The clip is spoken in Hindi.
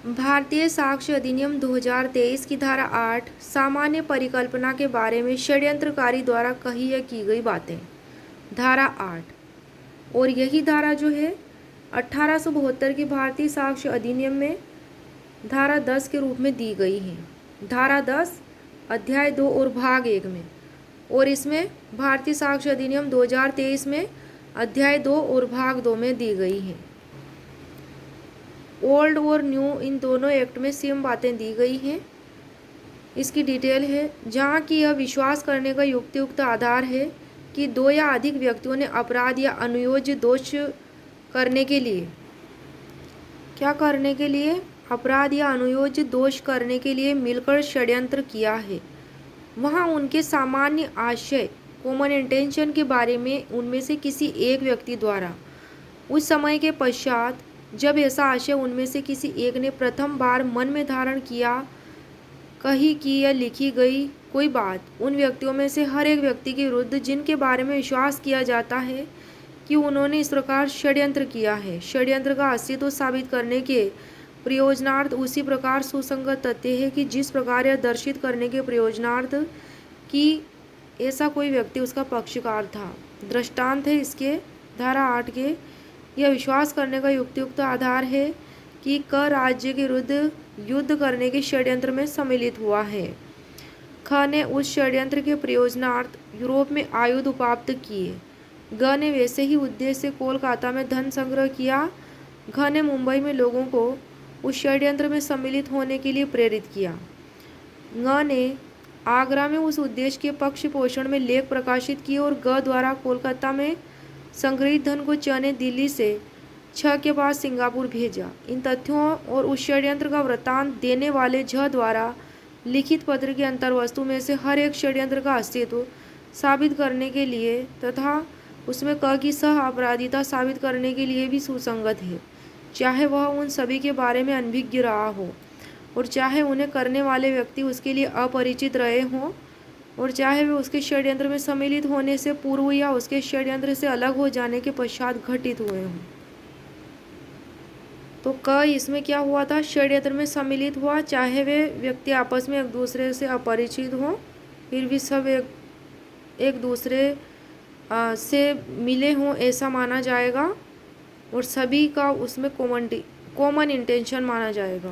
भारतीय साक्ष्य अधिनियम 2023 की धारा 8 सामान्य परिकल्पना के बारे में षड्यंत्रकारी द्वारा कही या की गई बातें। धारा 8 और यही धारा जो है 1872 के भारतीय साक्ष्य अधिनियम में धारा 10 के रूप में दी गई है। धारा 10 अध्याय 2 और भाग 1 में, और इसमें भारतीय साक्ष्य अधिनियम 2023 में अध्याय 2 और भाग 2 में दी गई है। ओल्ड और न्यू इन दोनों एक्ट में सेम बातें दी गई हैं। इसकी डिटेल है, जहाँ की यह विश्वास करने का युक्तियुक्त आधार है कि दो या अधिक व्यक्तियों ने अपराध या अनुयोज्य दोष करने के लिए अपराध या अनुयोज्य दोष करने के लिए मिलकर षड्यंत्र किया है। वहाँ उनके सामान्य आशय कॉमन इंटेंशन के बारे में उनमें से किसी एक व्यक्ति द्वारा उस समय के पश्चात जब ऐसा आशय उनमें से किसी एक ने प्रथम बार मन में धारण किया, कही की या लिखी गई कोई बात उन व्यक्तियों में से हर एक व्यक्ति के विरुद्ध जिनके बारे में विश्वास किया जाता है कि उन्होंने इस प्रकार षड्यंत्र किया है, षड्यंत्र का अस्तित्व साबित करने के प्रयोजनार्थ उसी प्रकार सुसंगत तथ्य है कि जिस प्रकार यह दर्शित करने के प्रयोजनार्थ कि ऐसा कोई व्यक्ति उसका पक्षकार था। दृष्टांत है इसके धारा 8 के, यह विश्वास करने का युक्तियुक्त आधार है कि क राज्य के विरुद्ध युद्ध करने के षड्यंत्र में सम्मिलित हुआ है। ख ने उस षड्यंत्र के प्रयोजनार्थ यूरोप में आयुध उपाप्त किए। ग ने वैसे ही उद्देश्य से कोलकाता में धन संग्रह किया। घ ने मुंबई में लोगों को उस षड्यंत्र में सम्मिलित होने के लिए प्रेरित किया। ङ ने आगरा में उस उद्देश्य के पक्ष पोषण में लेख प्रकाशित किए और ग द्वारा कोलकाता में संग्रहित धन को च ने दिल्ली से छ के पास सिंगापुर भेजा। इन तथ्यों और उस षड्यंत्र का वृत्तांत देने वाले झ द्वारा लिखित पत्र की अंतर्वस्तु में से हर एक षड्यंत्र का अस्तित्व साबित करने के लिए तथा उसमें क की सह अपराधिता साबित करने के लिए भी सुसंगत है, चाहे वह उन सभी के बारे में अनभिज्ञ रहा हो और चाहे उन्हें करने वाले व्यक्ति उसके लिए अपरिचित रहे हों और चाहे वे उसके षड्यंत्र में सम्मिलित होने से पूर्व या उसके षड्यंत्र से अलग हो जाने के पश्चात घटित हुए हों। तो क इसमें क्या हुआ था, षड्यंत्र में सम्मिलित हुआ, चाहे वे व्यक्ति आपस में एक दूसरे से अपरिचित हों, फिर भी सब एक दूसरे से मिले हों ऐसा माना जाएगा और सभी का उसमें कॉमन इंटेंशन माना जाएगा।